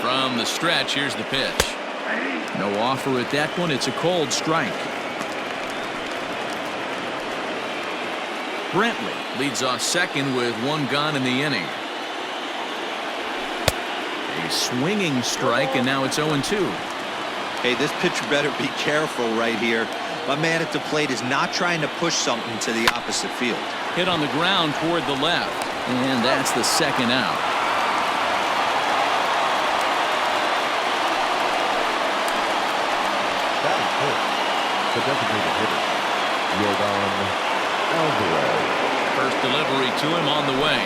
From the stretch, here's the pitch. No offer at that one. It's a cold strike. Brantley leads off second with one gone in the inning. A swinging strike, and now it's 0-2. Hey, this pitcher better be careful right here. My man at the plate is not trying to push something to the opposite field. Hit on the ground toward the left, and that's the second out. The designated hitter, ALDS. First delivery to him on the way.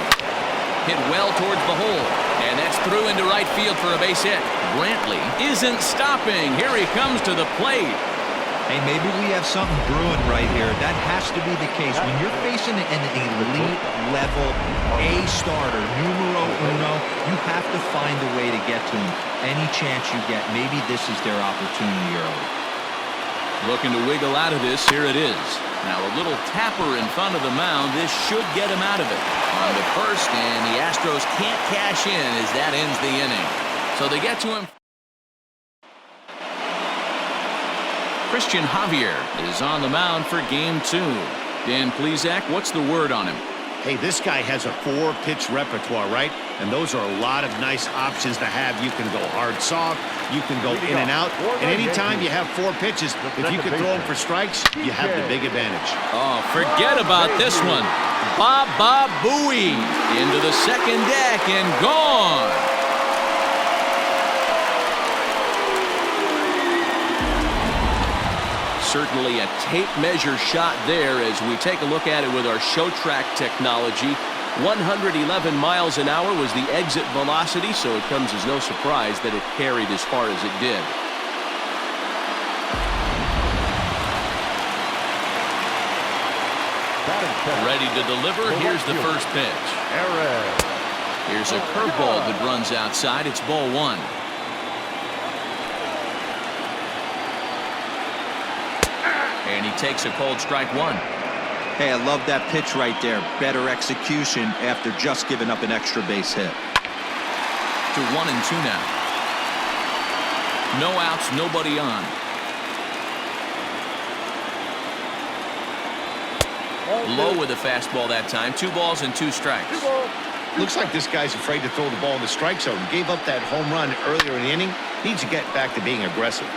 Hit well towards the hole, and that's through into right field for a base hit. Brantley isn't stopping. Here he comes to the plate. Hey, maybe we have something brewing right here. That has to be the case. When you're facing an elite level A starter, numero uno, you have to find a way to get to him. Any chance you get, maybe this is their opportunity early. Looking to wiggle out of this. Here it is. Now a little tapper in front of the mound. This should get him out of it. On to first, and the Astros can't cash in as that ends the inning. So they get to him. Christian Javier is on the mound for game 2. Dan Plesac, what's the word on him? Hey, this guy has a 4-pitch repertoire, right? And those are a lot of nice options to have. You can go hard, soft. You can go in and out. And anytime you have 4 pitches, if you can throw them for strikes, you have the big advantage. Oh, forget about this one. Baba Booey into the second deck and gone. Certainly a tape measure shot there as we take a look at it with our show track technology. 111 miles an hour was the exit velocity, so it comes as no surprise that it carried as far as it did. Ready to deliver. Here's the first pitch. Here's a curveball that runs outside. It's ball 1. And he takes a cold strike 1. Hey, I love that pitch right there. Better execution after just giving up an extra base hit. To 1-2 now. No outs, nobody on. Low with a fastball that time. 2 balls and 2 strikes. Looks like this guy's afraid to throw the ball in the strike zone. Gave up that home run earlier in the inning. Needs to get back to being aggressive.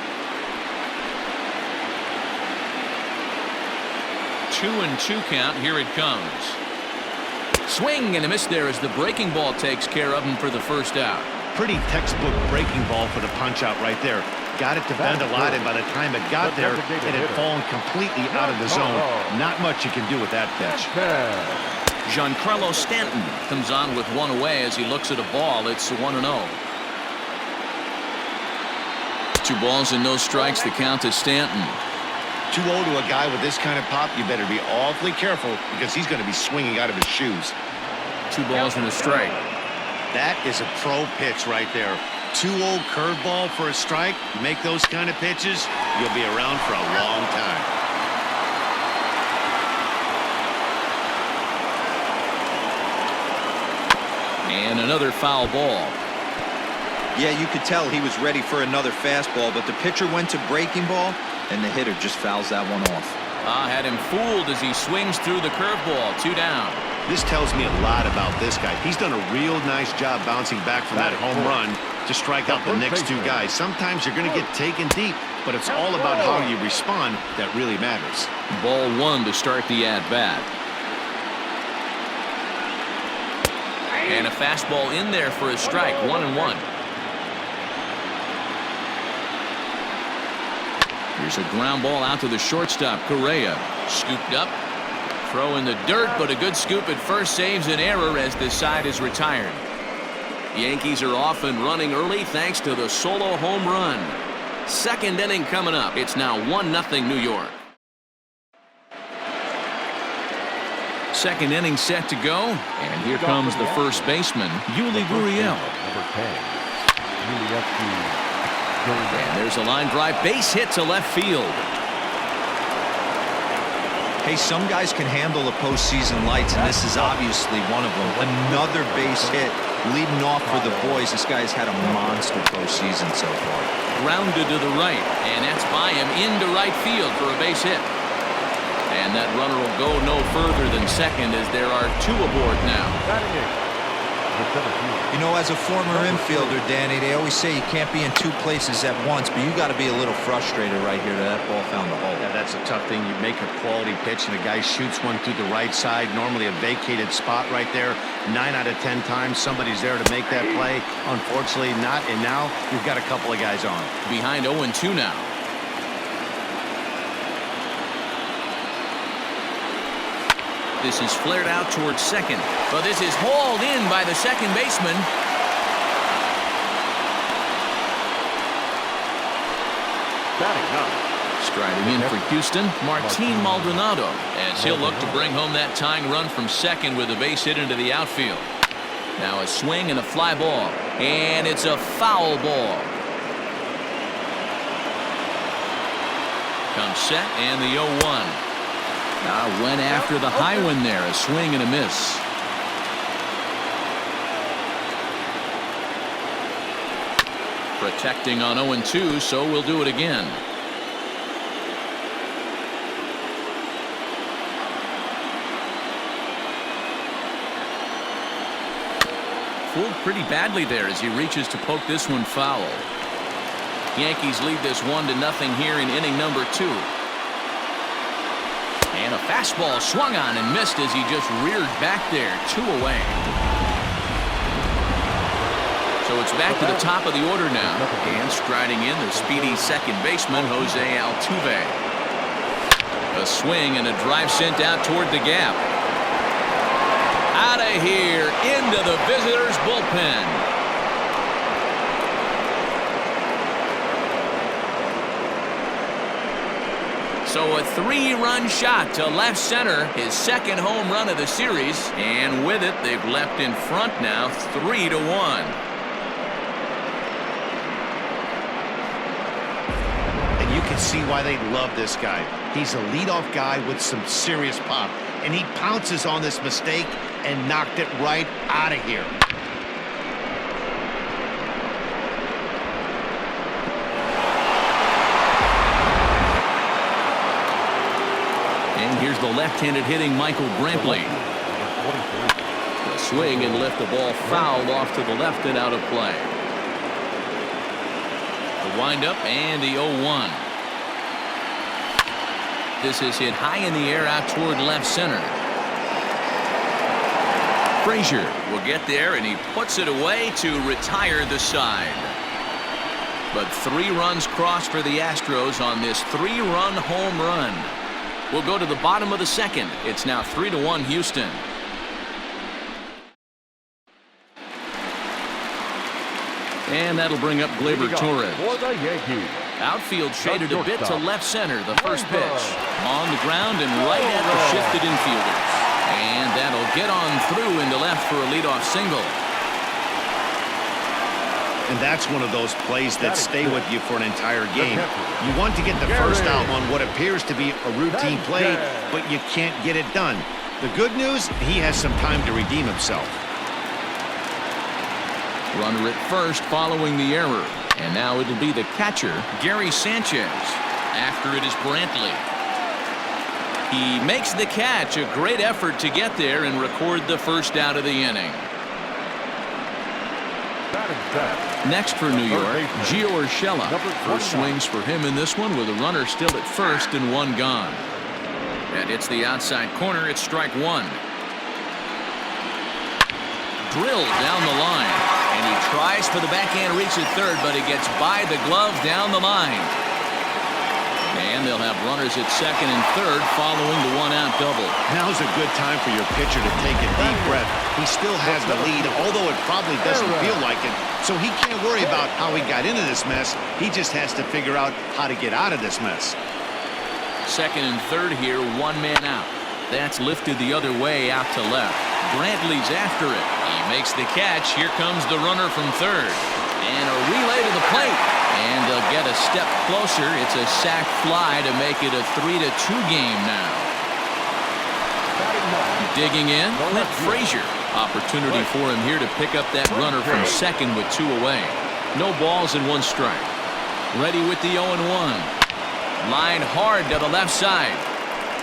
2-2 count. Here it comes. Swing and a miss there as the breaking ball takes care of him for the first out. Pretty textbook breaking ball for the punch out right there. Got it to bend a lot, and by the time it got there, it had fallen completely out of the zone. Not much you can do with that pitch. Giancarlo Stanton comes on with 1 away as he looks at a ball. It's 1-0. 2 balls and no strikes. The count to Stanton. 2-0 to a guy with this kind of pop, you better be awfully careful because he's going to be swinging out of his shoes. 2 balls and a strike. That is a pro pitch right there. 2-0 curveball for a strike. You make those kind of pitches, you'll be around for a long time. And another foul ball. Yeah, you could tell he was ready for another fastball, but the pitcher went to breaking ball, and the hitter just fouls that one off. Had him fooled as he swings through the curveball. 2 down. This tells me a lot about this guy. He's done a real nice job bouncing back from that home run to strike out the next 2 guys. Sometimes you're going to get taken deep, but it's all about how you respond that really matters. Ball 1 to start the at-bat. And a fastball in there for a strike. 1-1. Here's a ground ball out to the shortstop. Correa scooped up. Throw in the dirt, but a good scoop at first saves an error as this side is retired. Yankees are off and running early thanks to the solo home run. Second inning coming up. It's now 1-0 New York. Second inning set to go, and here comes the first baseman, Yuli Gurriel. And there's a line drive base hit to left field. Hey, some guys can handle the postseason lights, and this is obviously one of them. Another base hit leading off for the boys. This guy's had a monster postseason so far. Grounded to the right, and that's by him into right field for a base hit. And that runner will go no further than second as there are two aboard now. You know, as a former infielder, Danny, they always say you can't be in two places at once, but you got to be a little frustrated right here that ball found the hole. Yeah, that's a tough thing. You make a quality pitch and a guy shoots one through the right side, normally a vacated spot right there. 9 out of 10 times somebody's there to make that play. Unfortunately not, and now you've got a couple of guys on. Behind 0-2 now. This is flared out towards second, but this is hauled in by the second baseman. Striding in for Houston, Martin Maldonado, as he'll look to bring home that tying run from second with a base hit into the outfield. Now a swing and a fly ball, and it's a foul ball. Comes set and the 0-1. Went after the high one there, a swing and a miss. Protecting on 0-2, so we'll do it again. Fooled pretty badly there as he reaches to poke this one foul. Yankees lead this 1-0 here in inning number 2. And a fastball swung on and missed as he just reared back there, 2 away. So it's back to the top of the order now. And striding in, the speedy second baseman, Jose Altuve. A swing and a drive sent out toward the gap. Out of here, into the visitors' bullpen. So a 3-run shot to left center, his second home run of the series, and with it they've left in front now 3-1. And you can see why they love this guy. He's a leadoff guy with some serious pop, and he pounces on this mistake and knocked it right out of here. And here's the left-handed hitting Michael Brantley. The swing and lift the ball fouled off to the left and out of play. The windup and the 0-1. This is hit high in the air out toward left center. Frazier will get there and he puts it away to retire the side. But 3 runs crossed for the Astros on this 3-run home run. We'll go to the bottom of the second. It's now 3-1 Houston. And that'll bring up Gleyber Torres. Outfield shaded a bit to left center. The first pitch on the ground and right at the shifted infielders. And that'll get on through into left for a leadoff single. And that's one of those plays that stay with you for an entire game. You want to get the first out on what appears to be a routine play, but you can't get it done. The good news, he has some time to redeem himself. Runner at first following the error. And now it'll be the catcher, Gary Sanchez. After it is Brantley. He makes the catch. A great effort to get there and record the first out of the inning. Next for New York, Gio Urshela. First swings for him in this one with a runner still at first and 1 gone. And it's the outside corner. It's strike 1. Drilled down the line. And he tries for the backhand reach at third, but he gets by the glove down the line. And they'll have runners at second and third following the 1-out double. Now's a good time for your pitcher to take a deep breath. He still has the lead, although it probably doesn't feel like it. So he can't worry about how he got into this mess. He just has to figure out how to get out of this mess. Second and third here, 1 man out. That's lifted the other way out to left. Brantley's after it. He makes the catch. Here comes the runner from third. And a relay to the plate. And they'll get a step closer. It's a sac fly to make it a 3-2 game now. Digging in, Clint Frazier. Opportunity for him here to pick up that runner from second with 2 away. No balls and 1 strike. Ready with the 0-1. Line hard to the left side.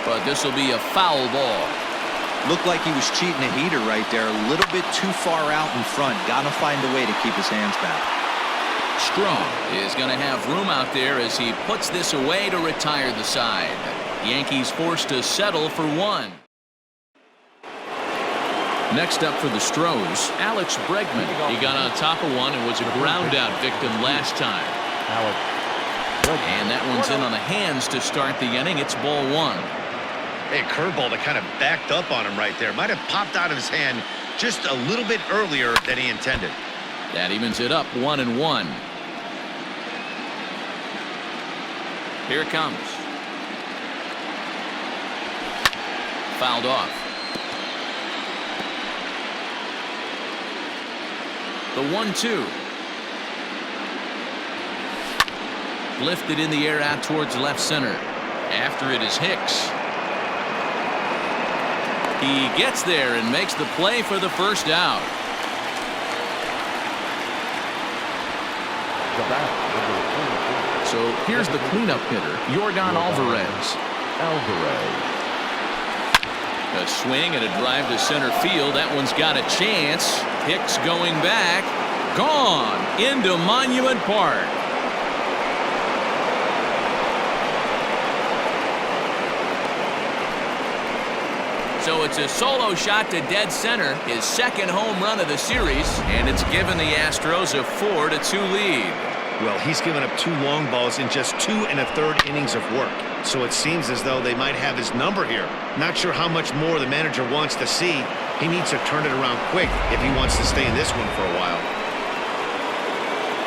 But this will be a foul ball. Looked like he was cheating a heater right there. A little bit too far out in front. Got to find a way to keep his hands back. Strong is going to have room out there as he puts this away to retire the side. Yankees forced to settle for 1. Next up for the Astros, Alex Bregman. He got on top of one and was a ground out victim last time. And that one's in on the hands to start the inning. It's ball 1. Hey, curveball that kind of backed up on him right there. Might have popped out of his hand just a little bit earlier than he intended. That evens it up 1-1. Here it comes. Fouled off. The 1-2. Lifted in the air out towards left center. After it is Hicks. He gets there and makes the play for the first out. So here's the cleanup hitter, Yordan Alvarez. A swing and a drive to center field. That one's got a chance. Hicks going back. Gone into Monument Park. So it's a solo shot to dead center, his second home run of the series, and it's given the Astros a 4-2 lead. Well, he's given up 2 long balls in just 2 1/3 innings of work. So it seems as though they might have his number here. Not sure how much more the manager wants to see. He needs to turn it around quick if he wants to stay in this one for a while.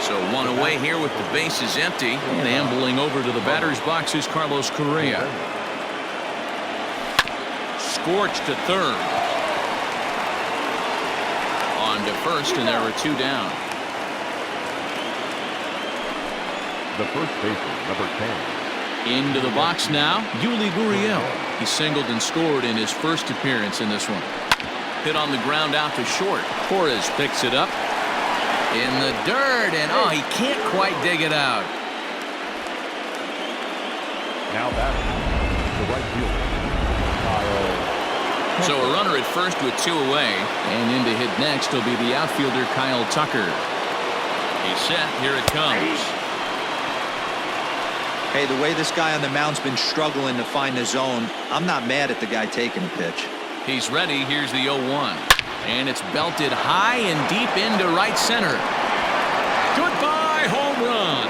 So 1 away here with the bases empty, and ambling over to the batter's box is Carlos Correa. Scorched to third. On to first, and there are 2 down. The first baseman, number 10. Into the box now, Yuli Gurriel. He singled and scored in his first appearance in this one. Hit on the ground out to short. Torres picks it up. In the dirt, and oh, he can't quite dig it out. Now batting, the right fielder, Kyle. So a runner at first with 2 away, and in to hit next will be the outfielder Kyle Tucker. He's set. Here it comes. Hey, the way this guy on the mound's been struggling to find the zone, I'm not mad at the guy taking a pitch. He's ready. Here's the 0-1. And it's belted high and deep into right center. Goodbye, home run.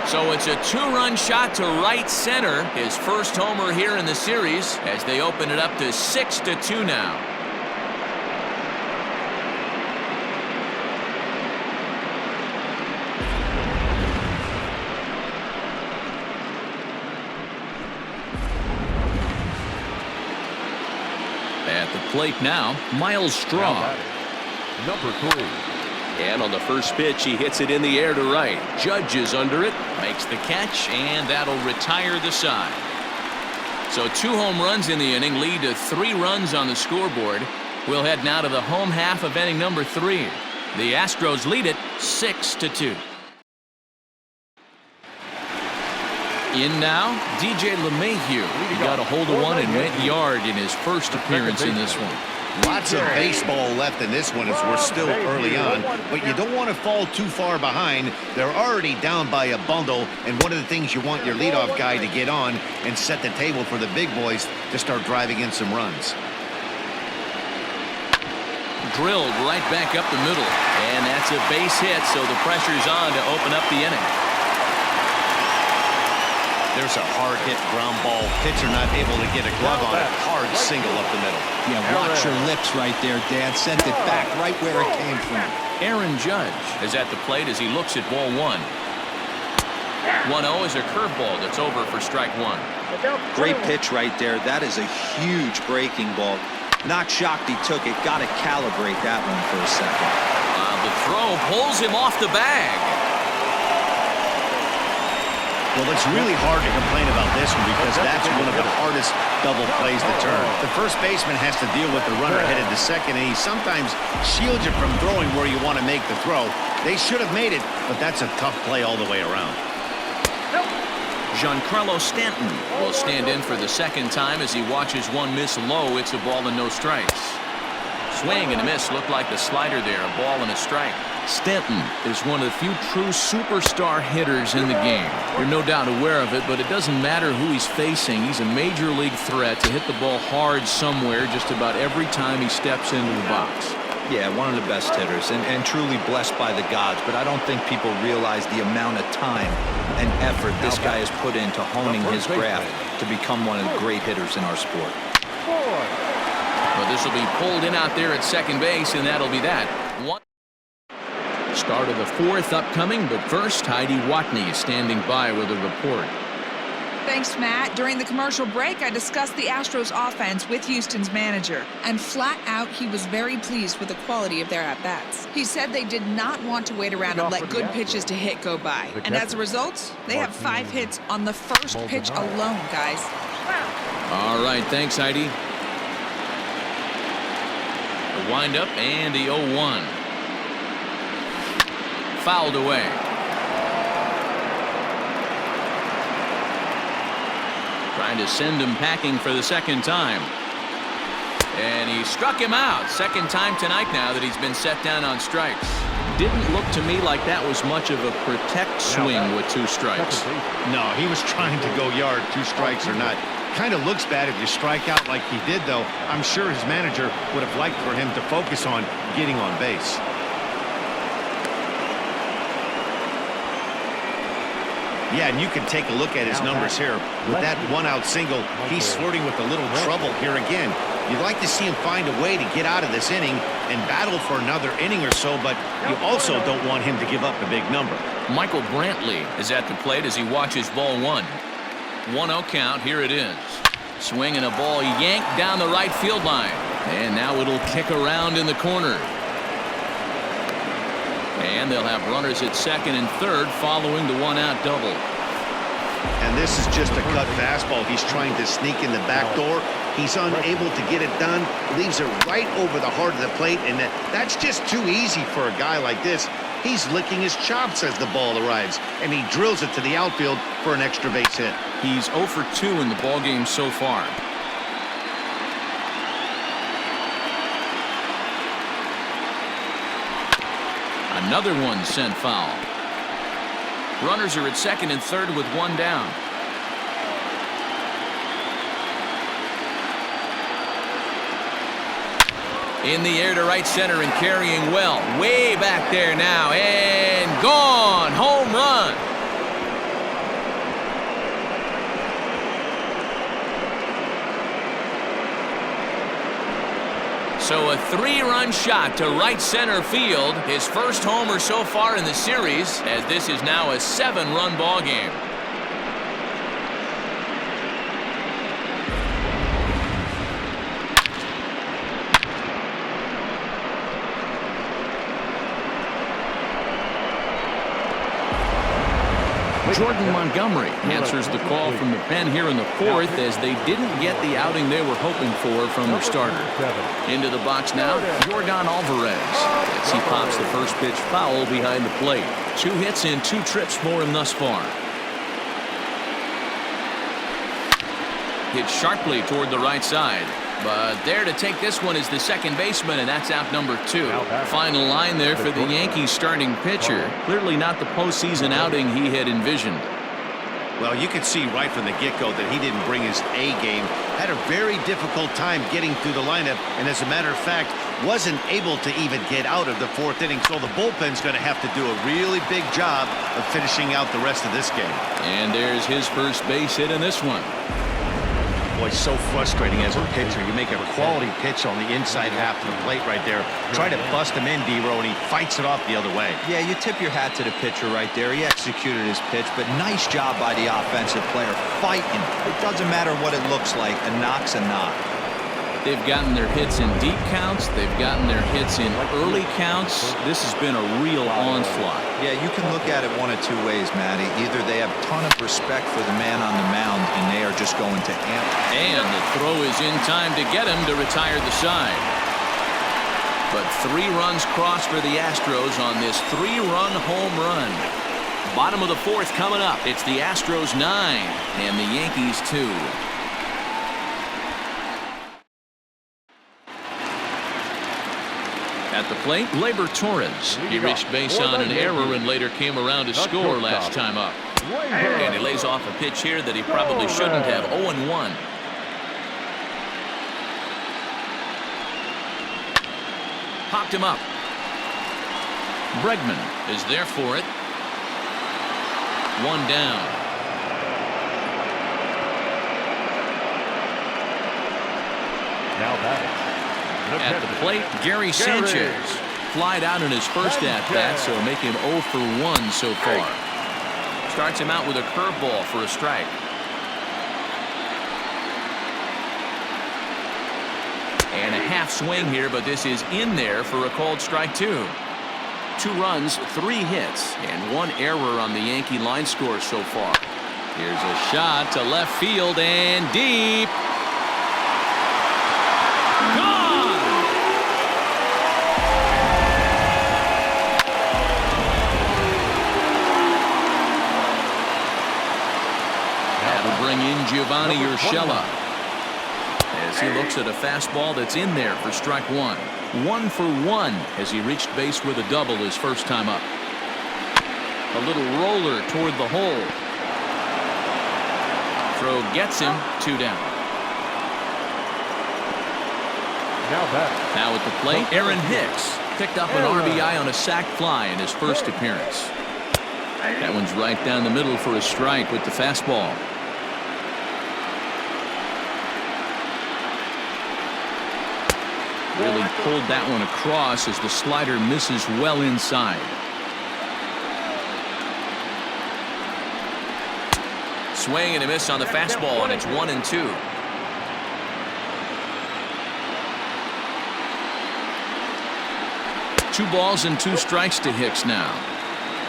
So it's a 2-run shot to right center. His first homer here in the series as they open it up to 6-2 now. At the plate now, Miles Straw. Number 3. And on the first pitch, he hits it in the air to right. Judge is under it, makes the catch, and that'll retire the side. So 2 home runs in the inning lead to 3 runs on the scoreboard. We'll head now to the home half of inning number 3. The Astros lead it 6-2. In now, DJ LeMahieu. He got a hold of one and went yard in his first appearance in this one. Lots of baseball left in this one as we're still early on, but you don't want to fall too far behind. They're already down by a bundle, and one of the things you want your leadoff guy to get on and set the table for the big boys to start driving in some runs. Drilled right back up the middle, and that's a base hit, so the pressure's on to open up the inning. There's a hard-hit ground ball. Pitcher not able to get a glove on it. Hard single up the middle. Yeah, watch your lips right there, Dan. Sent it back right where it came from. Aaron Judge is at the plate as he looks at ball 1. 1-0 is a curveball that's over for strike 1. Great pitch right there. That is a huge breaking ball. Not shocked he took it. Got to calibrate that one for a second. The throw pulls him off the bag. Well, it's really hard to complain about this one because that's one of the hardest double plays to turn. The first baseman has to deal with the runner headed to second, and he sometimes shields you from throwing where you want to make the throw. They should have made it, but that's a tough play all the way around. Giancarlo Stanton will stand in for the second time as he watches one miss low. It's a ball and no strikes. Swing and a miss. Looked like the slider there. A ball and a strike. Stanton is one of the few true superstar hitters in the game. You're no doubt aware of it, but it doesn't matter who he's facing. He's a major league threat to hit the ball hard somewhere just about every time he steps into the box. Yeah, one of the best hitters and truly blessed by the gods, but I don't think people realize the amount of time and effort this guy has put into honing his craft to become one of the great hitters in our sport. But this will be pulled in out there at second base, and that'll be that. Start of the fourth upcoming, but first, Heidi Watney is standing by with a report. Thanks, Matt. During the commercial break, I discussed the Astros offense with Houston's manager, and flat out, he was very pleased with the quality of their at-bats. He said they did not want to wait around and let good pitches to hit go by. And as a result, they have 5 hits on the first pitch alone, guys. All right, thanks, Heidi. The windup and the 0-1. Fouled away. Trying to send him packing for the second time. And he struck him out. Second time tonight now that he's been set down on strikes. Didn't look to me like that was much of a protect swing with 2 strikes. No, he was trying to go yard, 2 strikes or not. Kind of looks bad if you strike out like he did, though. I'm sure his manager would have liked for him to focus on getting on base. Yeah, and you can take a look at his numbers here. With that 1-out single, he's flirting with a little trouble here again. You'd like to see him find a way to get out of this inning and battle for another inning or so, but you also don't want him to give up a big number. Michael Brantley is at the plate as he watches ball 1. 1-0 count. Here it is. Swing and a ball yanked down the right field line. And now it'll kick around in the corner. And they'll have runners at second and third following the 1-out double. And this is just a cut fastball. He's trying to sneak in the back door. He's unable to get it done. Leaves it right over the heart of the plate. And that's just too easy for a guy like this. He's licking his chops as the ball arrives. And he drills it to the outfield for an extra base hit. He's 0 for 2 in the ballgame so far. Another one sent foul. Runners are at second and third with 1 down. In the air to right center and carrying well. Way back there now and gone. Home run. So a 3-run shot to right center field. His first homer so far in the series, as this is now a 7-run ball game. Jordan Montgomery answers the call from the pen here in the 4th as they didn't get the outing they were hoping for from their starter. Into the box now, Yordan Alvarez as he pops the first pitch foul behind the plate. 2 hits and 2 trips for him thus far. Hit sharply toward the right side. But there to take this one is the second baseman, and that's out number 2. Final line there for the Yankees starting pitcher. Clearly not the postseason outing he had envisioned. Well, you could see right from the get-go that he didn't bring his A game. Had a very difficult time getting through the lineup, and as a matter of fact, wasn't able to even get out of the 4th inning. So the bullpen's going to have to do a really big job of finishing out the rest of this game. And there's his first base hit in this one. Boy, so frustrating as a pitcher. You make a quality pitch on the inside half of the plate right there. Try to bust him in, D-Row, and he fights it off the other way. Yeah, you tip your hat to the pitcher right there. He executed his pitch, but nice job by the offensive player fighting. It doesn't matter what it looks like. A knock's a knock. They've gotten their hits in deep counts. They've gotten their hits in early counts. This has been a real onslaught. Yeah, you can look at it one of two ways, Matty. Either they have a ton of respect for the man on the mound, and they are just going to amp. And the throw is in time to get him to retire the side. But 3 runs crossed for the Astros on this 3-run home run. Bottom of the 4th coming up. It's the Astros 9 and the Yankees 2. At the plate, Gleyber Torres. He reached base on an error and later came around to score last time up. And he lays off a pitch here that he probably shouldn't have. 0-1. Popped him up. Bregman is there for it. 1 down. Now batting. At the plate, Gary Sanchez. Flied out in his first at-bat, so make him 0 for 1 so far. Starts him out with a curveball for a strike. And a half swing here, but this is in there for a called strike 2. 2 runs, 3 hits, and 1 error on the Yankee line score so far. Here's a shot to left field and deep. Bring in Giovanni Urshela as he looks at a fastball that's in there for strike 1. 1 for 1 as he reached base with a double his first time up. A little roller toward the hole. Throw gets him. 2 down. Now at the plate, Aaron Hicks picked up an RBI on a sac fly in his first appearance. That one's right down the middle for a strike with the fastball. Really pulled that one across as the slider misses well inside. Swing and a miss on the fastball, and it's 1-2. Two balls and 2 strikes to Hicks now.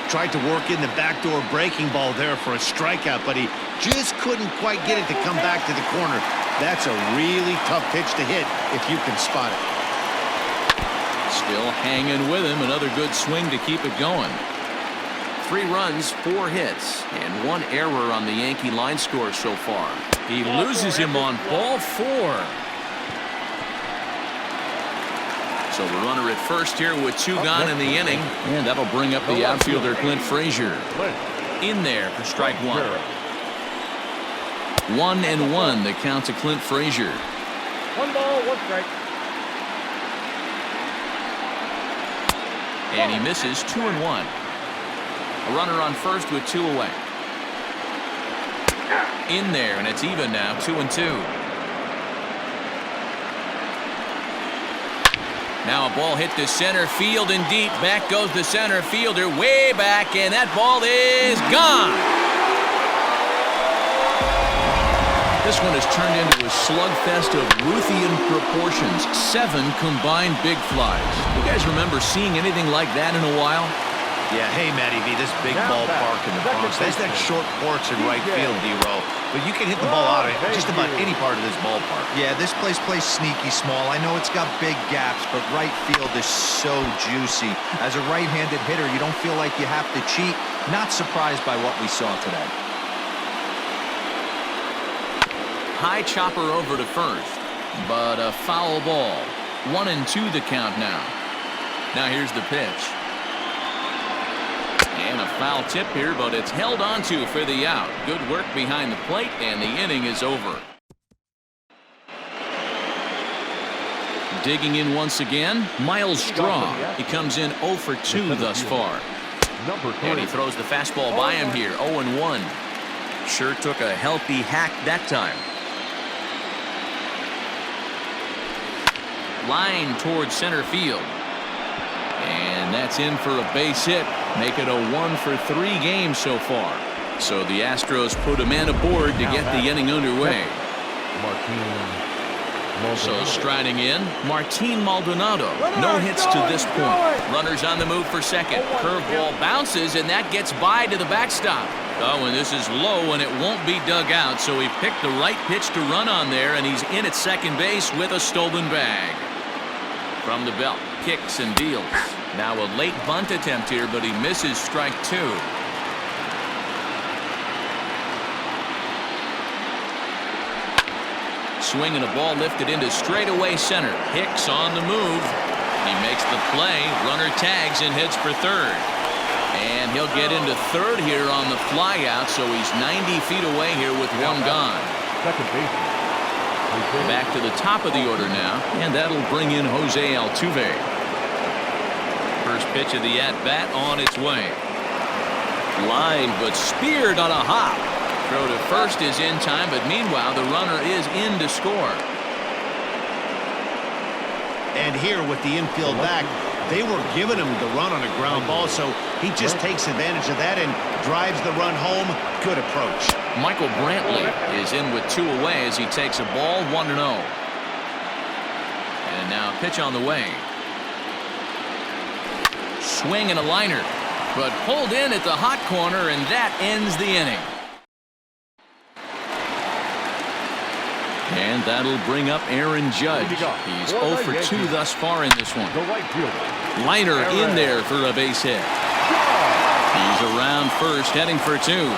Tried to work in the backdoor breaking ball there for a strikeout, but he just couldn't quite get it to come back to the corner. That's a really tough pitch to hit if you can spot it. Still hanging with him. Another good swing to keep it going. 3 runs, 4 hits, and 1 error on the Yankee line score so far. He loses him on ball 4. So the runner at first here with 2 gone in the inning. And that'll bring up the outfielder Clint Frazier. In there for strike 1. 1-1 the count to Clint Frazier. 1 ball, 1 strike. And he misses. 2-1. A runner on first with 2 away. In there, and it's even now. 2-2. Now a ball hit to center field and deep. Back goes the center fielder way back, and that ball is gone. This one has turned into a slugfest of Ruthian proportions. 7 combined big flies. You guys remember seeing anything like that in a while? Yeah, hey, Matty V, this big ballpark in the Bronx, that's that short porch in right field, D-Row. But you can hit the ball out of just about any part of this ballpark. Yeah, this place plays sneaky small. I know it's got big gaps, but right field is so juicy. As a right-handed hitter, you don't feel like you have to cheat. Not surprised by what we saw today. High chopper over to first, but a foul ball. 1-2 the count now. Now here's the pitch. And a foul tip here, but it's held onto for the out. Good work behind the plate, and the inning is over. Digging in once again, Miles Straw. He comes in 0 for 2 thus far. And he throws the fastball by him here, 0-1. Sure took a healthy hack that time. Line towards center field. And that's in for a base hit. Make it a 1 for 3 game so far. So the Astros put a man aboard to get the inning underway. So striding in, Martin Maldonado. No hits to this point. Runners on the move for second. Curveball bounces, and that gets by to the backstop. Oh, and this is low, and it won't be dug out, so he picked the right pitch to run on there, and he's in at second base with a stolen bag. From the belt, kicks and deals. Now a late bunt attempt here, but he misses strike two. Swinging a ball lifted into straightaway center. Hicks on the move. He makes the play. Runner tags and heads for third. And he'll get into third here on the flyout, so he's 90 feet away here with one gone. Second baseman. Back to the top of the order now, and that'll bring in Jose Altuve. First pitch of the at-bat on its way. Line, but speared on a hop. Throw to first is in time, but meanwhile the runner is in to score. And here with the infield back, they were giving him the run on a ground ball, so he just takes advantage of that and drives the run home. Good approach. Michael Brantley is in with two away as he takes a ball 1-0. And now a pitch on the way. Swing and a liner, but pulled in at the hot corner, and that ends the inning. And that'll bring up Aaron Judge. He's 0 for 2 thus far in this one. The right fielder. Liner in there for a base hit. He's around first, heading for two.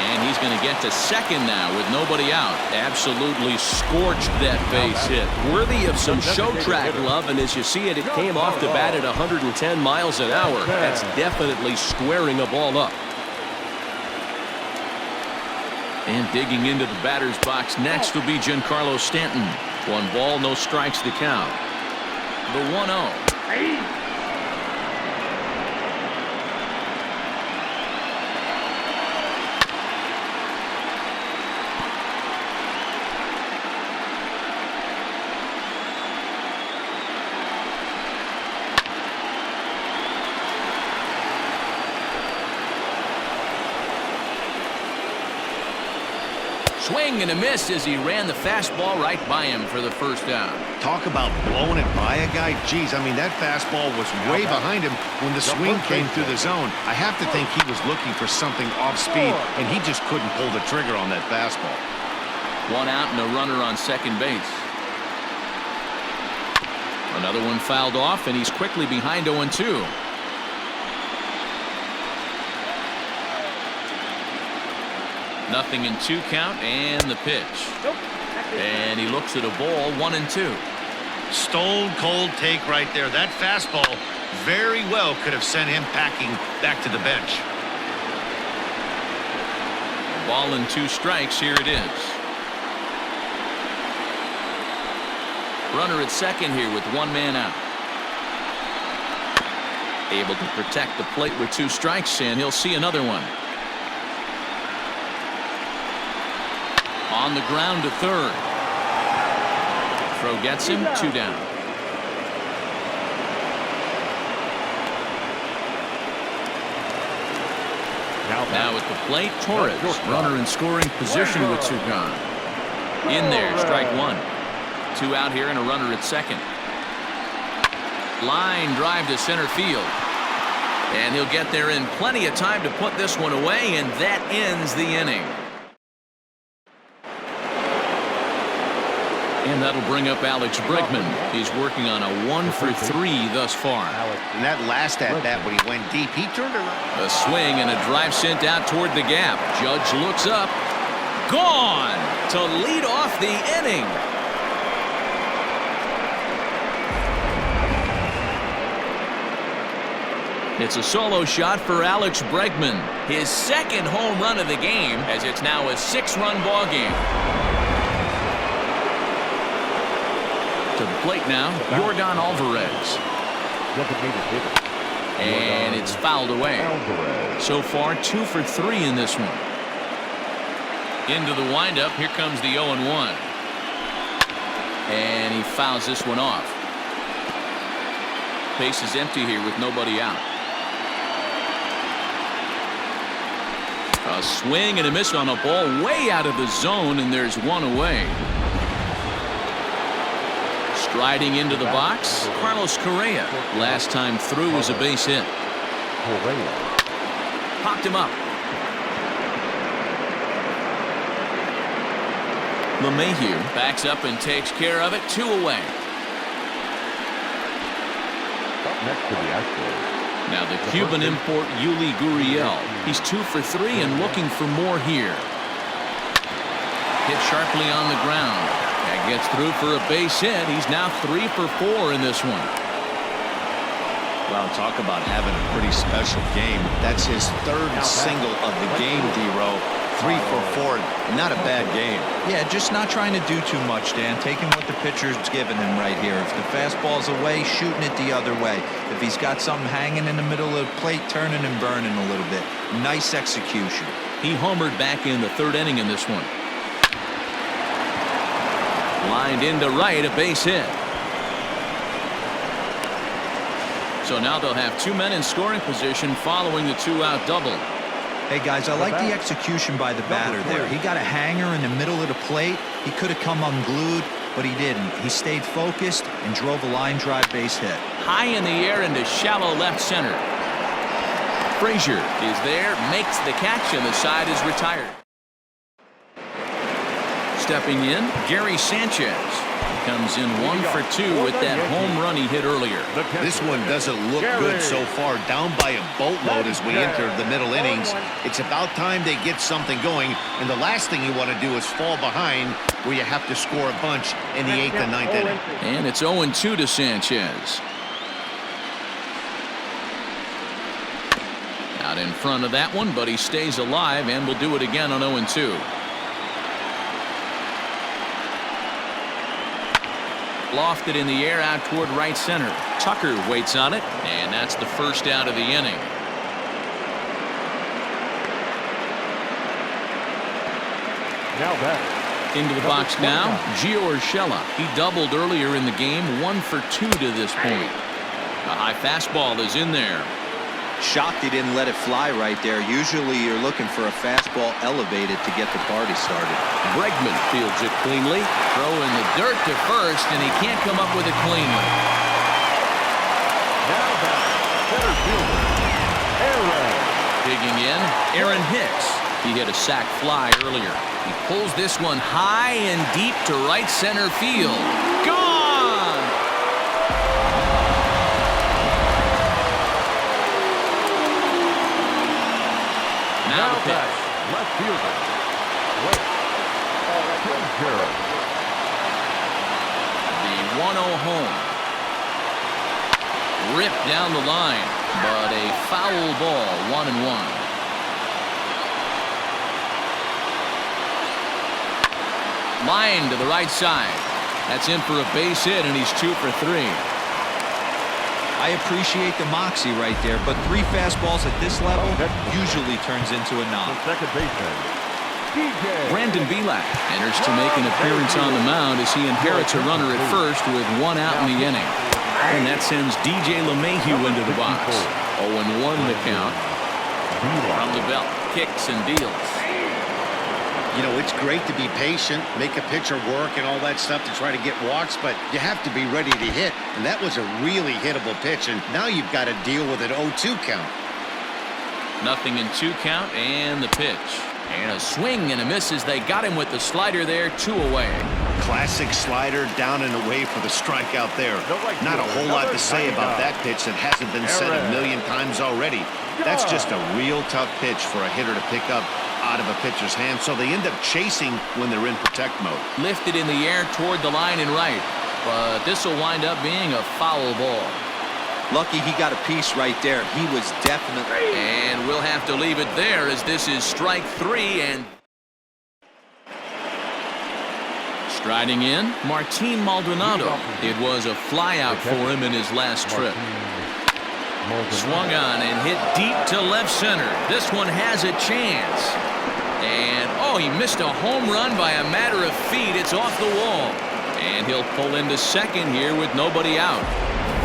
And he's going to get to second now with nobody out. Absolutely scorched that base hit. Worthy of some show track love, and as you see it, it came off the bat at 110 miles an hour. That's definitely squaring a ball up. And digging into the batter's box next will be Giancarlo Stanton. 1 ball, no strikes to count. The 1-0. Swing and a miss as he ran the fastball right by him for the first down. Talk about blowing it by a guy. Geez, I mean, that fastball was way behind him when the swing came through the zone. I have to think he was looking for something off speed, and he just couldn't pull the trigger on that fastball. 1 out and a runner on second base. Another one fouled off, and he's quickly behind 0-2. Nothing in 2 count, and the pitch. And he looks at a ball, 1-2. Stone cold take right there. That fastball very well could have sent him packing back to the bench. Ball and 2 strikes. Here it is. Runner at second here with 1 man out. Able to protect the plate with 2 strikes, and he'll see another one. On the ground to third. Throw gets him, 2 down. Now at the plate, Torres, runner in scoring position with 2 gone. In there, strike 1. 2 out here and a runner at second. Line drive to center field. And he'll get there in plenty of time to put this one away, and that ends the inning. And that'll bring up Alex Bregman. He's working on a 1 for 3 thus far. And that last at-bat when he went deep, he turned around. A swing and a drive sent out toward the gap. Judge looks up. Gone to lead off the inning. It's a solo shot for Alex Bregman. His second home run of the game, as it's now a 6-run ball game. To the plate now, Yordan Alvarez. And it's fouled away. So far, 2 for 3 in this one. Into the windup, here comes the 0-1. And he fouls this one off. Base is empty here with nobody out. A A swing and a miss on a ball way out of the zone, and there's one away. Striding into the box, Carlos Correa. Last time through was a base hit. Popped him up. LeMahieu backs up and takes care of it. 2 away. Up next to the Astros. Now the Cuban import Yuli Gurriel. He's 2 for 3 and looking for more here. Hit sharply on the ground. That gets through for a base hit. He's now 3 for 4 in this one. Well, talk about having a pretty special game. That's his 3rd single of the game, D-Row. 3 for 4. Not a bad game. Yeah, just not trying to do too much, Dan. Taking what the pitcher's giving him right here. If the fastball's away, shooting it the other way. If he's got something hanging in the middle of the plate, turning and burning a little bit. Nice execution. He homered back in the 3rd inning in this one. Lined into right, a base hit. So now they'll have 2 men in scoring position following the 2-out double. Hey, guys, I like the execution by the batter there. He got a hanger in the middle of the plate. He could have come unglued, but he didn't. He stayed focused and drove a line drive base hit. High in the air into shallow left center. Frazier is there, makes the catch, and the side is retired. Stepping in, Gary Sanchez. Comes in 1 for 2 with that home run he hit earlier. This one doesn't look good so far. Down by a boatload as we enter the middle innings. It's about time they get something going. And the last thing you want to do is fall behind where you have to score a bunch in the 8th and 9th inning. And it's 0-2 to Sanchez. Out in front of that one, but he stays alive and will do it again on 0-2. Lofted in the air out toward right center. Tucker waits on it, and that's the first out of the inning. Now back. Into the box now, Gio Urshela. He doubled earlier in the game, 1 for 2 to this point. A high fastball is in there. Shocked he didn't let it fly right there. Usually you're looking for a fastball elevated to get the party started. Bregman fields it cleanly. Throw in the dirt to first, and he can't come up with it cleanly. Now back. Center fielder. Aaron. Digging in, Aaron Hicks. He hit a sac fly earlier. He pulls this one high and deep to right center field. Gone! Now the pitch. Left fielder. Wait. The 1-0 home. Ripped down the line, but a foul ball, 1-1. Line to the right side. That's in for a base hit, and he's 2 for 3. I appreciate the moxie right there, but 3 fastballs at this level usually turns into a knock. Second baseman. Brandon Bielak enters to make an appearance on the mound as he inherits a runner at first with 1 out in the inning. And that sends DJ LeMahieu into the box. 0-1 the count. From the belt, kicks and deals. You know, it's great to be patient, make a pitcher work and all that stuff to try to get walks, but you have to be ready to hit. And that was a really hittable pitch, and now you've got to deal with an 0-2 count. Nothing in 2 count, and the pitch. And a swing and a miss as they got him with the slider there, 2 away. Classic slider down and away for the strikeout there. Not a whole lot to say about that pitch that hasn't been said a million times already. That's just a real tough pitch for a hitter to pick up out of a pitcher's hand, so they end up chasing when they're in protect mode. Lifted in the air toward the line and right, but this will wind up being a foul ball. Lucky he got a piece right there. He was definitely. And we'll have to leave it there as this is strike 3. And striding in, Martin Maldonado. It was a flyout for him in his last trip. Swung on and hit deep to left center. This one has a chance. And, oh, he missed a home run by a matter of feet. It's off the wall. And he'll pull into second here with nobody out.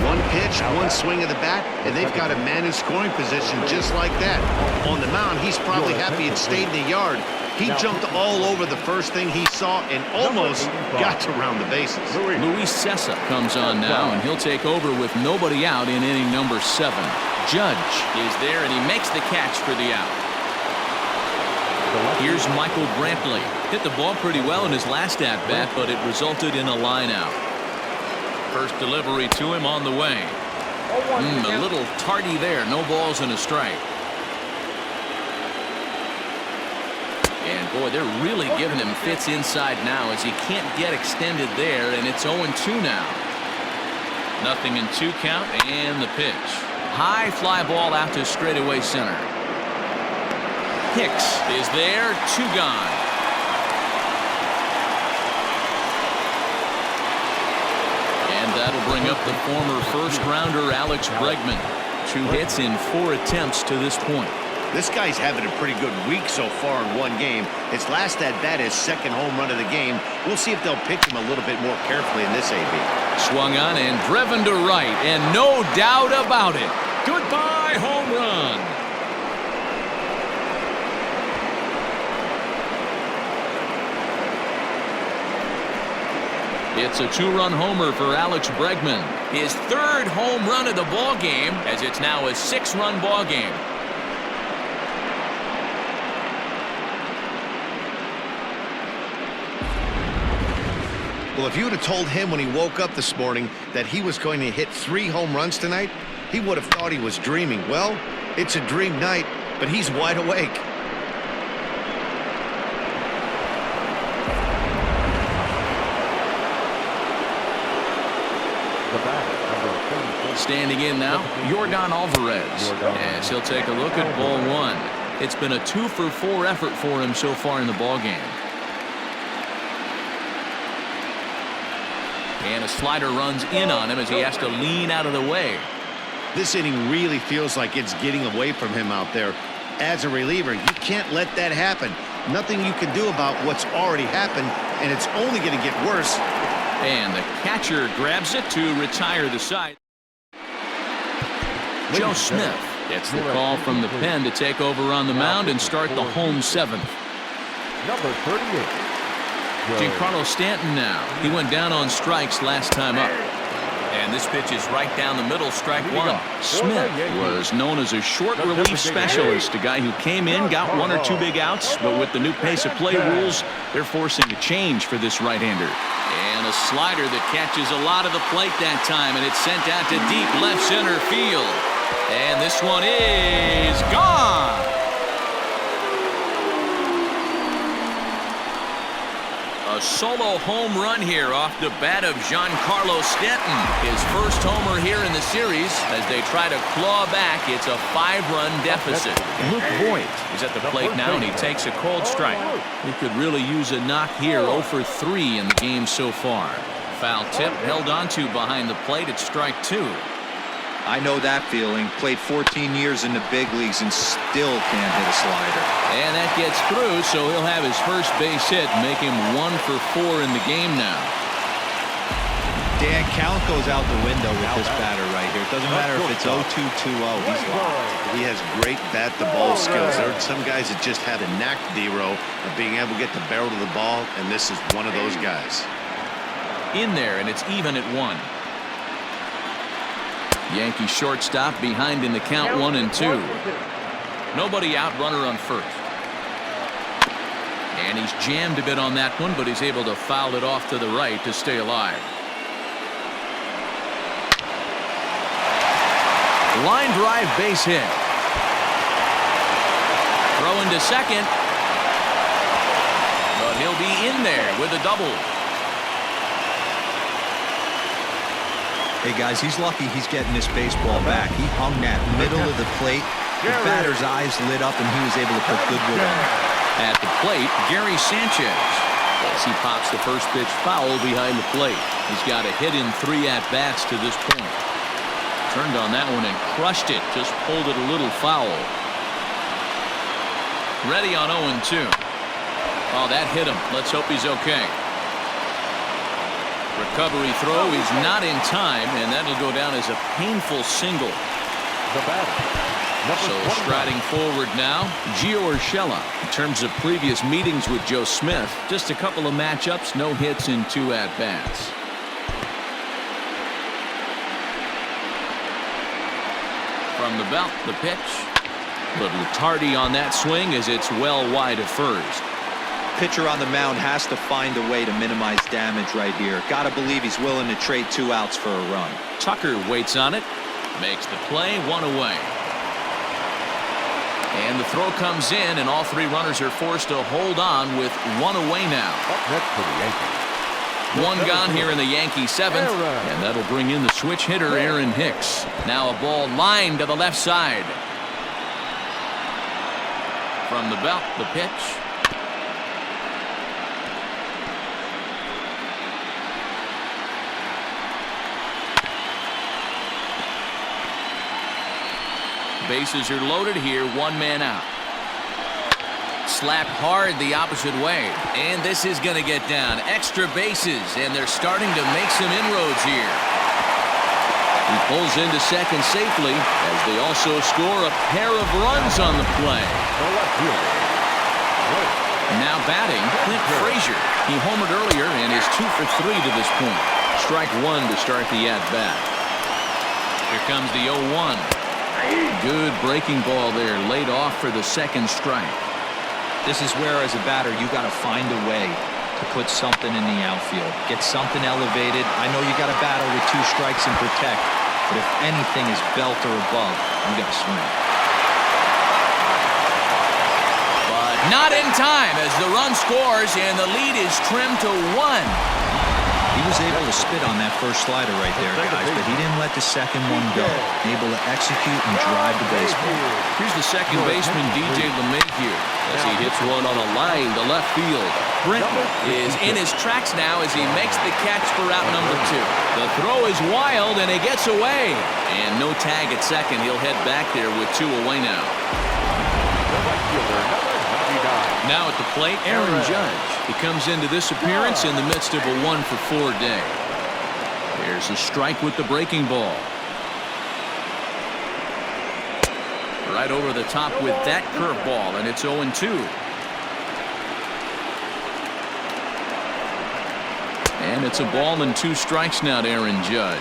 One pitch, one swing of the bat, and they've got a man in scoring position just like that. On the mound, he's probably happy it stayed in the yard. He jumped all over the first thing he saw and almost got to round the bases. Luis Cessa comes on now, and he'll take over with nobody out in inning number 7. Judge is there, and he makes the catch for the out. Here's Michael Brantley. Hit the ball pretty well in his last at-bat, but it resulted in a line out. First delivery to him on the way. A little tardy there. No balls and a strike. And boy, they're really giving him fits inside now as he can't get extended there, and it's 0-2 now. 0-2 count, and the pitch. High fly ball out to straightaway center. Hicks is there, 2 gone. And that'll bring up the former first-rounder Alex Bregman. 2 hits in 4 attempts to this point. This guy's having a pretty good week so far in one game. His last at-bat, his second home run of the game. We'll see if they'll pitch him a little bit more carefully in this AB. Swung on and driven to right, and no doubt about it. Goodbye, home run. It's a 2-run homer for Alex Bregman. His 3rd home run of the ball game, as it's now a 6-run ball game. Well, if you would have told him when he woke up this morning that he was going to hit 3 home runs tonight, he would have thought he was dreaming. Well, it's a dream night, but he's wide awake. Standing in now, Yordan Alvarez. As he'll take a look at ball 1. It's been a 2-for-4 effort for him so far in the ball game. And a slider runs in on him as he has to lean out of the way. This inning really feels like it's getting away from him out there. As a reliever, you can't let that happen. Nothing you can do about what's already happened, and it's only going to get worse. And the catcher grabs it to retire the side. Joe Smith gets the call from the pen to take over on the mound and start the home 7th. Number 38. Giancarlo Stanton now. He went down on strikes last time up. And this pitch is right down the middle, strike 1. Smith was known as a short relief specialist, a guy who came in, got 1 or 2 big outs, but with the new pace of play rules, they're forcing a change for this right-hander. And a slider that catches a lot of the plate that time, and it's sent out to deep left center field. And this one is gone. A solo home run here off the bat of Giancarlo Stanton. His first homer here in the series as they try to claw back. It's a 5-run deficit. Luke Voigt is at the plate now, and he takes a cold strike. He could really use a knock here. 0 for 3 in the game so far. Foul tip held onto behind the plate at strike 2. I know that feeling. Played 14 years in the big leagues and still can't hit a slider. And that gets through, so he'll have his first base hit, make him 1 for 4 in the game now. Dan, count goes out the window with this batter right here. It doesn't matter if it's 0-2, 2-0. He's locked. He has great bat-to-ball skills. There are some guys that just have a knack, D-Row, of being able to get the barrel to the ball, and this is one of those guys. In there, and it's even at 1. Yankee shortstop behind in the count 1-2. Nobody out, runner on first. And he's jammed a bit on that one, but he's able to foul it off to the right to stay alive. Line drive base hit. Throw into second. But he'll be in there with a double. Hey, guys, he's lucky he's getting this baseball back. He hung that middle of the plate. The batter's eyes lit up, and he was able to put Goodwood on. At the plate, Gary Sanchez. As he pops the first pitch foul behind the plate. He's got a hit in 3 at-bats to this point. Turned on that one and crushed it. Just pulled it a little foul. Ready on 0-2. Oh, that hit him. Let's hope he's okay. Recovery throw is not in time, and that'll go down as a painful single. The batter. So striding forward now, Gio Urshela. In terms of previous meetings with Joe Smith, just a couple of matchups, no hits in 2 at-bats. From the belt, the pitch. Little tardy on that swing as it's well wide of first. Pitcher on the mound has to find a way to minimize damage right here. Gotta believe he's willing to trade 2 outs for a run. Tucker waits on it, makes the play, 1 away. And the throw comes in, and all 3 runners are forced to hold on with 1 away now. Up next for the Yankees. 1 gone here in the Yankee 7th, and that'll bring in the switch hitter Aaron Hicks. Now a ball lined to the left side. From the belt, the pitch. Bases are loaded here, 1 man out. Slapped hard the opposite way, and this is going to get down. Extra bases, and they're starting to make some inroads here. He pulls into second safely as they also score a pair of runs on the play. Now batting, Clint Frazier. He homered earlier and is 2 for 3 to this point. Strike 1 to start the at-bat. Here comes the 0-1. Good breaking ball there, laid off for the second strike. This is where, as a batter, you got to find a way to put something in the outfield. Get something elevated. I know you got to battle with 2 strikes and protect, but if anything is belt or above, you got to swing. But not in time as the run scores and the lead is trimmed to 1. He was able to spit on that first slider right there, guys, but he didn't let the second one go. Able to execute and drive the baseball. Here's the second baseman, DJ LeMahieu, as he hits one on a line to left field. Bregman is in his tracks now as he makes the catch for out number 2. The throw is wild, and he gets away. And no tag at second. He'll head back there with 2 away now. Now at the plate, Aaron Judge. He comes into this appearance in the midst of a 1 for 4 day. There's a strike with the breaking ball. Right over the top with that curveball, and it's 0-2. And it's a ball and 2 strikes now to Aaron Judge.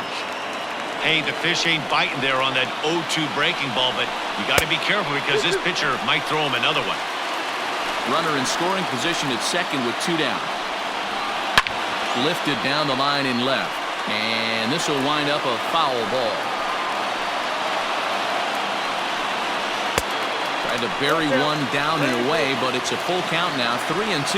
Hey, the fish ain't biting there on that 0-2 breaking ball, but you got to be careful because this pitcher might throw him another one. Runner in scoring position at second with 2 down. Lifted down the line in left. And this will wind up a foul ball. Tried to bury one down and away, but it's a full count now, 3-2.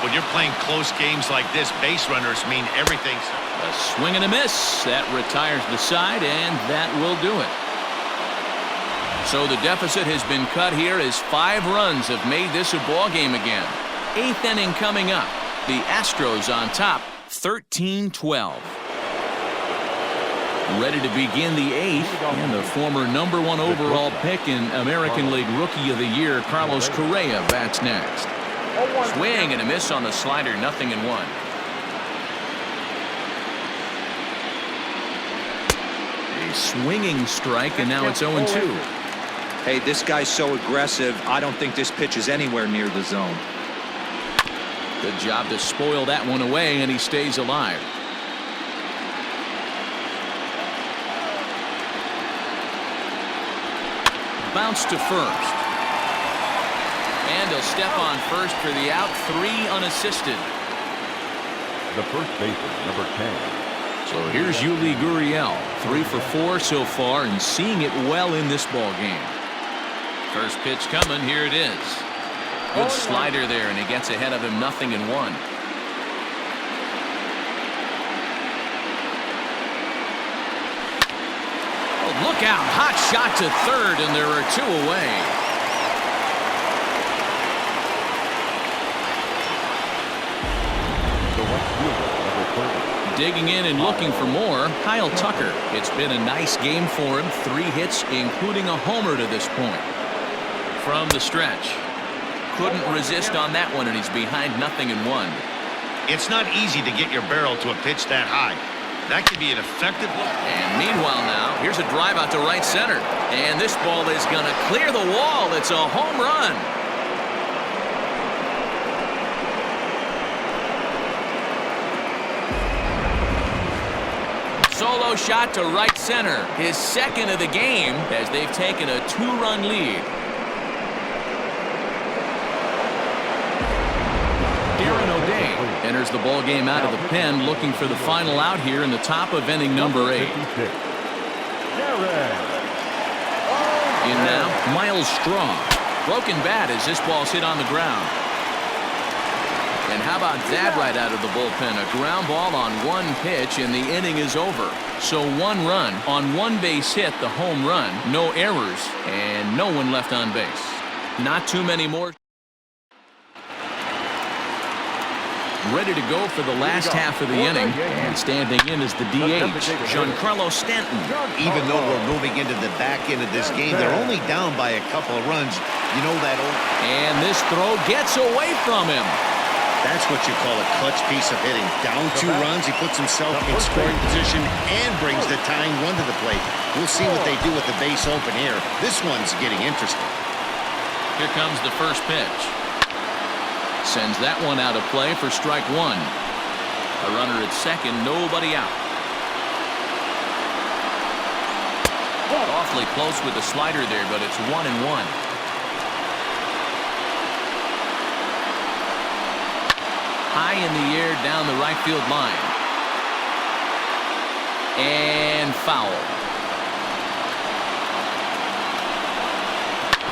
When you're playing close games like this, base runners mean everything. A swing and a miss. That retires the side, and that will do it. So the deficit has been cut here as 5 runs have made this a ball game again. 8th inning coming up. The Astros on top, 13-12. Ready to begin the 8th, and the former #1 overall pick in American League Rookie of the Year, Carlos Correa, bats next. Swing and a miss on the slider, 0-1. A swinging strike, and now it's 0-2. Hey, this guy's so aggressive, I don't think this pitch is anywhere near the zone. Good job to spoil that one away, and he stays alive. Bounce to first. And he'll step on first for the out, 3 unassisted. The first baseman, number 10. So here's Yuli Gurriel, 3 for 4 so far, and seeing it well in this ball game. First pitch coming, here it is. Good slider there, and he gets ahead of him, 0-1. Oh, look out, hot shot to third, and there are 2 away. Digging in and looking for more, Kyle Tucker. It's been a nice game for him, 3 hits, including a homer to this point. From the stretch. Couldn't resist on that one, and he's behind 0-1. It's not easy to get your barrel to a pitch that high. That could be an effective look. And meanwhile now, here's a drive out to right center. And this ball is going to clear the wall. It's a home run. Solo shot to right center. His second of the game as they've taken a 2-run lead. Enters the ball game out of the pen, looking for the final out here in the top of inning number 8. In now, Miles Straw. Broken bat as this ball's hit on the ground. And how about that right out of the bullpen? A ground ball on one pitch and the inning is over. So 1 run on 1 base hit, the home run, no errors, and no one left on base. Not too many more. Ready to go for the last half of the inning, and standing in is the DH, Giancarlo Stanton. Even though we're moving into the back end of this game, they're only down by a couple of runs. You know that old... And this throw gets away from him. That's what you call a clutch piece of hitting. Down 2 runs, he puts himself in scoring position and brings the tying run to the plate. We'll see what they do with the base open here. This one's getting interesting. Here comes the first pitch. Sends that one out of play for strike 1. A runner at second, nobody out. Awfully close with the slider there, but it's 1-1. High in the air down the right field line. And foul.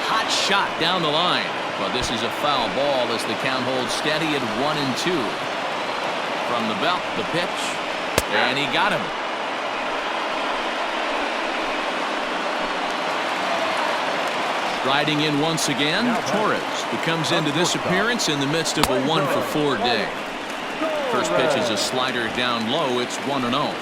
Hot shot down the line. But this is a foul ball as the count holds steady at 1-2. From the belt, the pitch, and he got him. Striding in once again, Torres, who comes into this appearance in the midst of a 1-for-4 day. First pitch is a slider down low. It's 1-0.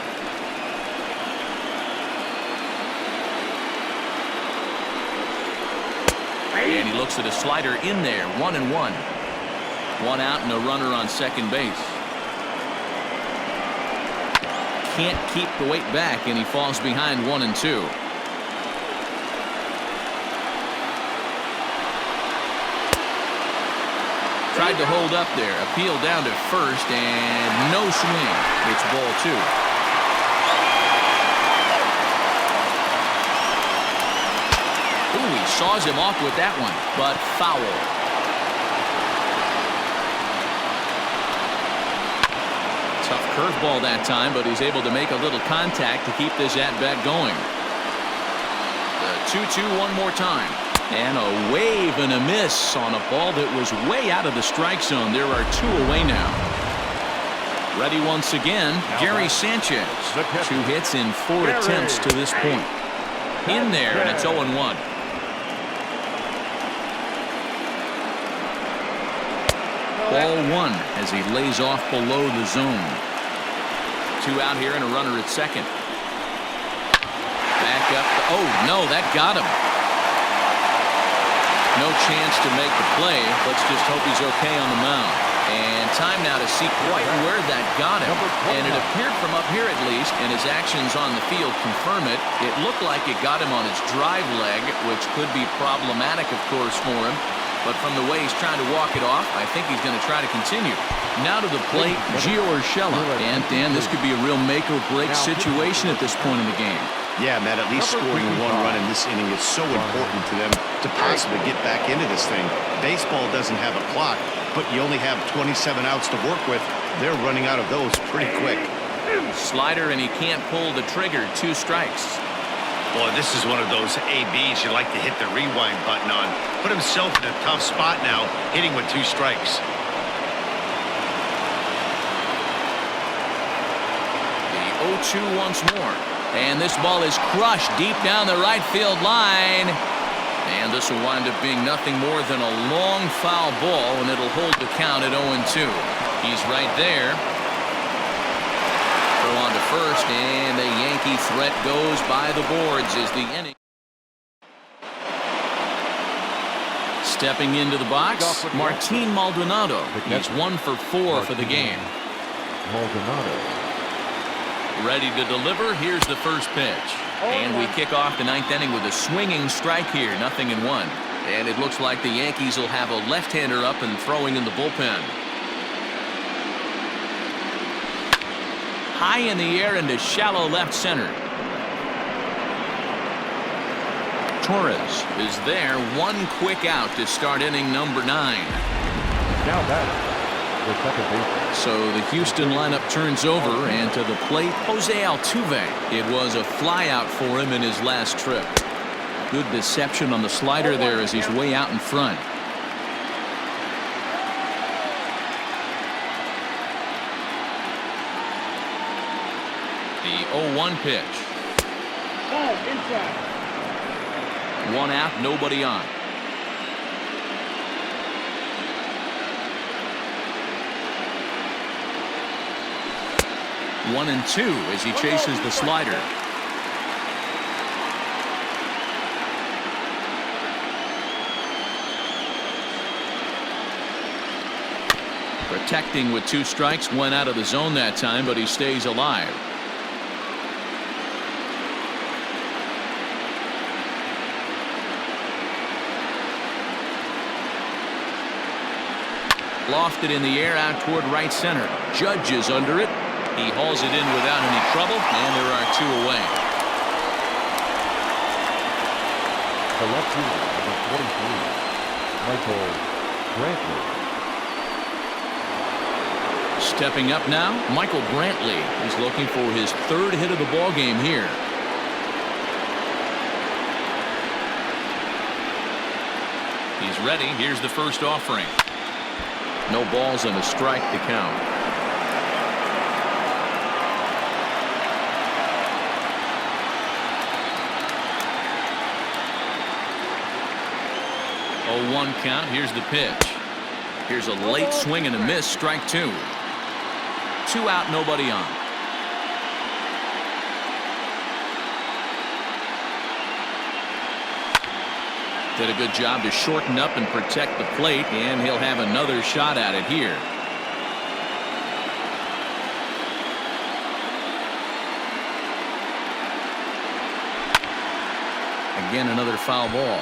And he looks at a slider in there, 1-1. 1 out and a runner on second base. Can't keep the weight back, and he falls behind 1-2. Tried to hold up there, appeal down to first, and no swing. It's ball 2. Ooh, he saws him off with that one, but foul. Tough curveball that time, but he's able to make a little contact to keep this at-bat going. The 2-2 one more time. And a wave and a miss on a ball that was way out of the strike zone. There are 2 away now. Ready once again, Gary Sanchez. 2 hits in 4 attempts to this point. In there, and it's 0-1. Ball 1 as he lays off below the zone. 2 out here and a runner at second. Back up. Oh, no, that got him. No chance to make the play. Let's just hope he's okay on the mound. And time now to see quite where that got him. And it appeared from up here at least, and his actions on the field confirm it. It looked like it got him on his drive leg, which could be problematic, of course, for him. But from the way he's trying to walk it off, I think he's going to try to continue. Now to the plate, Gio Urshela. And, Dan, this could be a real make-or-break situation at this point in the game. Yeah, Matt, at least scoring 1 run in this inning is so important to them to possibly get back into this thing. Baseball doesn't have a clock, but you only have 27 outs to work with. They're running out of those pretty quick. Slider, and he can't pull the trigger. 2 strikes. Boy, this is one of those ABs you like to hit the rewind button on. Put himself in a tough spot now, hitting with 2 strikes. The 0-2 once more. And this ball is crushed deep down the right field line. And this will wind up being nothing more than a long foul ball, and it'll hold the count at 0-2. He's right there. Throw on to first, and the Yankee threat goes by the boards as the inning. Stepping into the box, Martin Maldonado. He's 1 for 4 for the game. Maldonado. Ready to deliver. Here's the first pitch. And we kick off the 9th inning with a swinging strike here, 0-1. And it looks like the Yankees will have a left-hander up and throwing in the bullpen. High in the air into shallow left center. Torres is there. One quick out to start inning number 9. Now batting, the second baseman. So the Houston lineup turns over, and to the plate, Jose Altuve. It was a flyout for him in his last trip. Good deception on the slider there as he's way out in front. The 0-1 pitch. Inside. 1 out, nobody on. One and 2 as he chases the slider. Protecting with 2 strikes, went out of the zone that time, but he stays alive. Lofted in the air out toward right center. Judge is under it. He hauls it in without any trouble, and there are 2 away. The left fielder, number 43, Michael Brantley. Stepping up now, Michael Brantley. He's looking for his 3rd hit of the ball game here. He's ready. Here's the first offering. No balls and a strike to count. Oh, 1 count. Here's the pitch. Here's a late swing and a miss. Strike 2. 2 out, nobody on. Did a good job to shorten up and protect the plate, and he'll have another shot at it here. Again, another foul ball.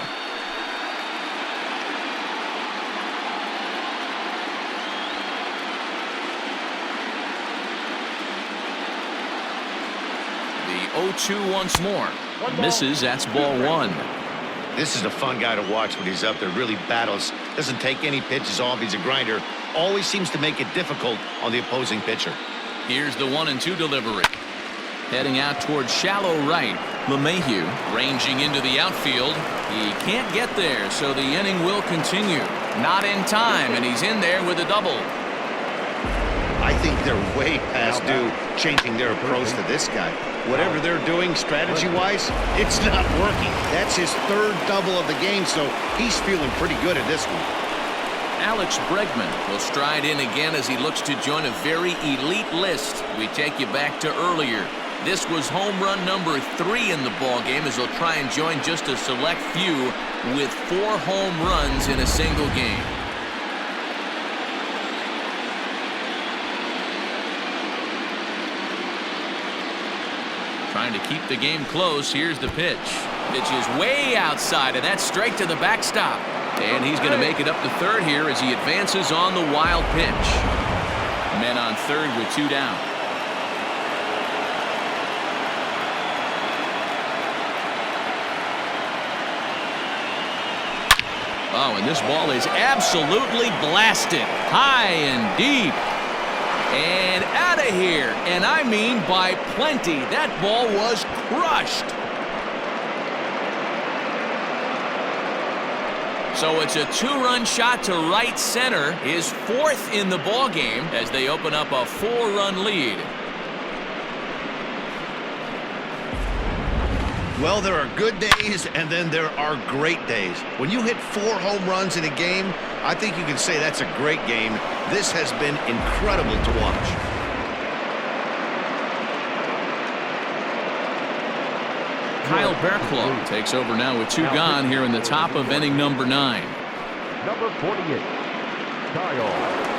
The 0-2 once more. Misses. That's ball 1. This is a fun guy to watch when he's up there. Really battles. Doesn't take any pitches off. He's a grinder. Always seems to make it difficult on the opposing pitcher. Here's the 1-2 delivery. Heading out towards shallow right. LeMahieu ranging into the outfield. He can't get there, so the inning will continue. Not in time, and he's in there with a double. I think they're way past due changing their approach to this guy. Whatever they're doing strategy-wise, it's not working. That's his 3rd double of the game, so he's feeling pretty good at this one. Alex Bregman will stride in again as he looks to join a very elite list. We take you back to earlier. This was home run number 3 in the ballgame as he'll try and join just a select few with 4 home runs in a single game. Trying to keep the game close. Here's the pitch. Pitch is way outside, and that's straight to the backstop. And he's going to make it up to 3rd here as he advances on the wild pitch. Men on 3rd with 2 down. Oh, and this ball is absolutely blasted. High and deep. And out of here. And I mean by plenty. That ball was crushed. So it's a 2-run shot to right center. His 4th in the ballgame as they open up a 4-run lead. Well, there are good days, and then there are great days. When you hit 4 home runs in a game, I think you can say that's a great game. This has been incredible to watch. Kyle Barraclough takes over now with 2 gone here in the top of inning number 9. Number 48, Kyle.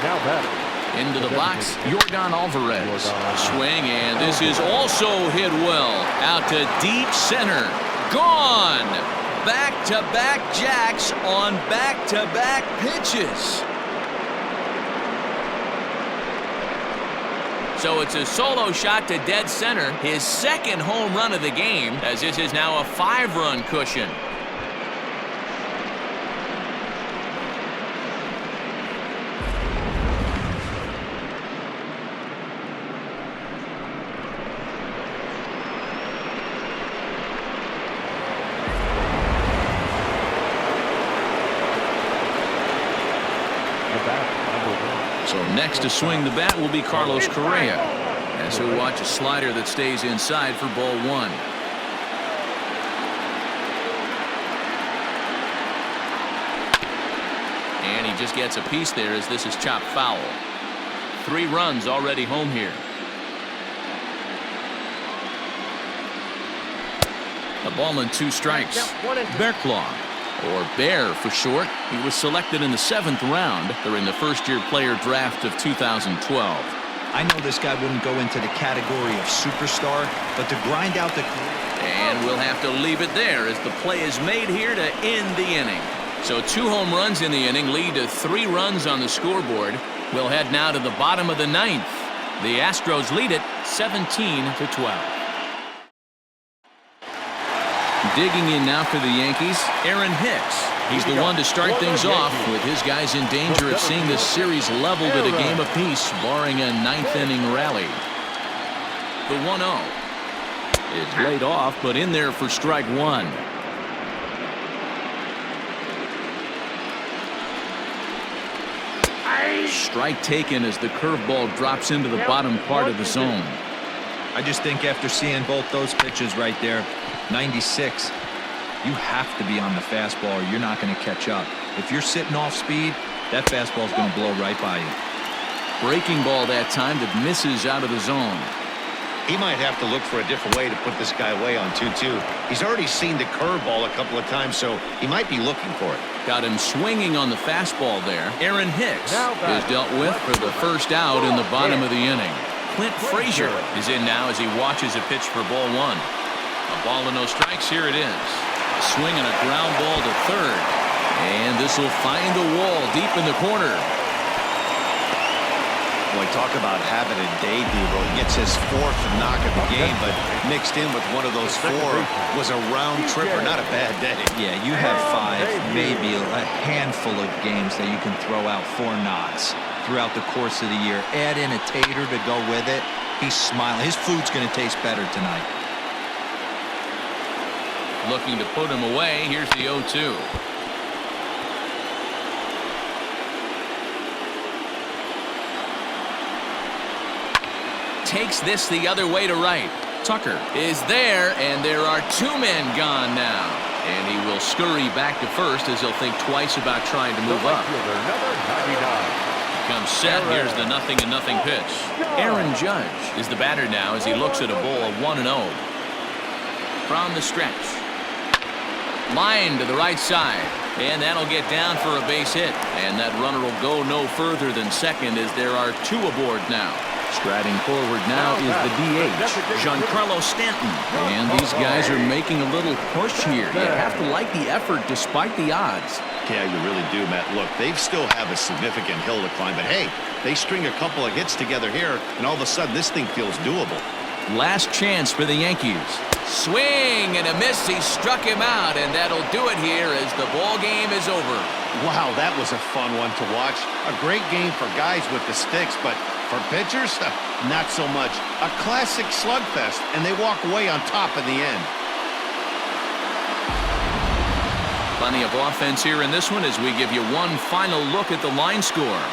Now batting. Into the box, Yordan Alvarez. Swing, and this is also hit well. Out to deep center. Gone! Back-to-back jacks on back-to-back pitches. So it's a solo shot to dead center. His second home run of the game, as this is now a 5-run cushion. So next to swing the bat will be Carlos Correa, as he'll watch a slider that stays inside for ball 1. And he just gets a piece there as this is chopped foul. 3 runs already home here. A ball and 2 strikes. Berklaw, or Bear for short. He was selected in the 7th round during the first-year player draft of 2012. I know this guy wouldn't go into the category of superstar, but to grind out the... And we'll have to leave it there as the play is made here to end the inning. So 2 home runs in the inning lead to 3 runs on the scoreboard. We'll head now to the bottom of the 9th. The Astros lead it 17-12. Digging in now for the Yankees, Aaron Hicks. He's the one to start things off, with his guys in danger of seeing this series leveled at a game apiece, barring a 9th-inning rally. The 1-0 is laid off, but in there for strike 1. Strike taken as the curveball drops into the bottom part of the zone. I just think after seeing both those pitches right there, 96, you have to be on the fastball or you're not going to catch up. If you're sitting off speed, that fastball is going to blow right by you. Breaking ball that time that misses out of the zone. He might have to look for a different way to put this guy away on 2-2. He's already seen the curveball a couple of times, so he might be looking for it. Got him swinging on the fastball there. Aaron Hicks is dealt with for the first out in the bottom of the inning. Clint Frazier is in now as he watches a pitch for ball 1. A ball and no strikes. Here it is. A swing and a ground ball to third. And this will find the wall deep in the corner. Boy, talk about having a day, Debo. He gets his 4th knock of the game, but mixed in with one of those 4 was a round tripper. Not a bad day. Yeah, you have 5, maybe a handful of games that you can throw out 4 knocks throughout the course of the year. Add in a tater to go with it. He's smiling. His food's going to taste better tonight. Looking to put him away. Here's the 0-2. Takes this the other way to right. Tucker is there, and there are 2 men gone now. And he will scurry back to first as he'll think twice about trying to move up. Comes set. Here's the 0-0 pitch. Aaron Judge is the batter now as he looks at a ball of 1-0. From the stretch. Line to the right side. And that'll get down for a base hit. And that runner will go no further than second as there are 2 aboard now. Striding forward now is the DH, Giancarlo Stanton. And these guys are making a little push here. You have to like the effort despite the odds. Yeah, you really do, Matt. Look, they still have a significant hill to climb, but hey, they string a couple of hits together here, and all of a sudden this thing feels doable. Last chance for the Yankees. Swing and a miss. He struck him out, and that'll do it here as the ball game is over. Wow, that was a fun one to watch. A great game for guys with the sticks, but for pitchers, not so much. A classic slugfest, and they walk away on top in the end. Plenty of offense here in this one as we give you one final look at the line score.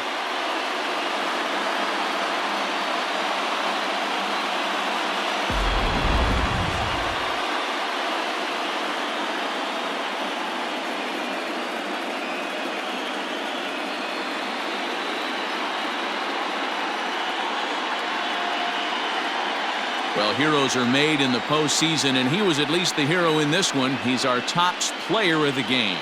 Well, heroes are made in the postseason, and he was at least the hero in this one. He's our top player of the game.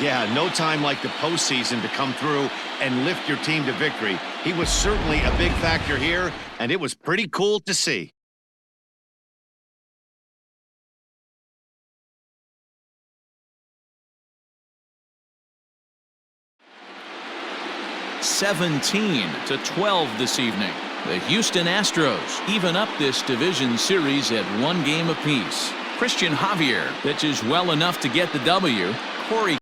Yeah, no time like the postseason to come through and lift your team to victory. He was certainly a big factor here, and it was pretty cool to see. (17-12) this evening. The Houston Astros even up this division series at 1 game apiece. Christian Javier pitches well enough to get the W. Corey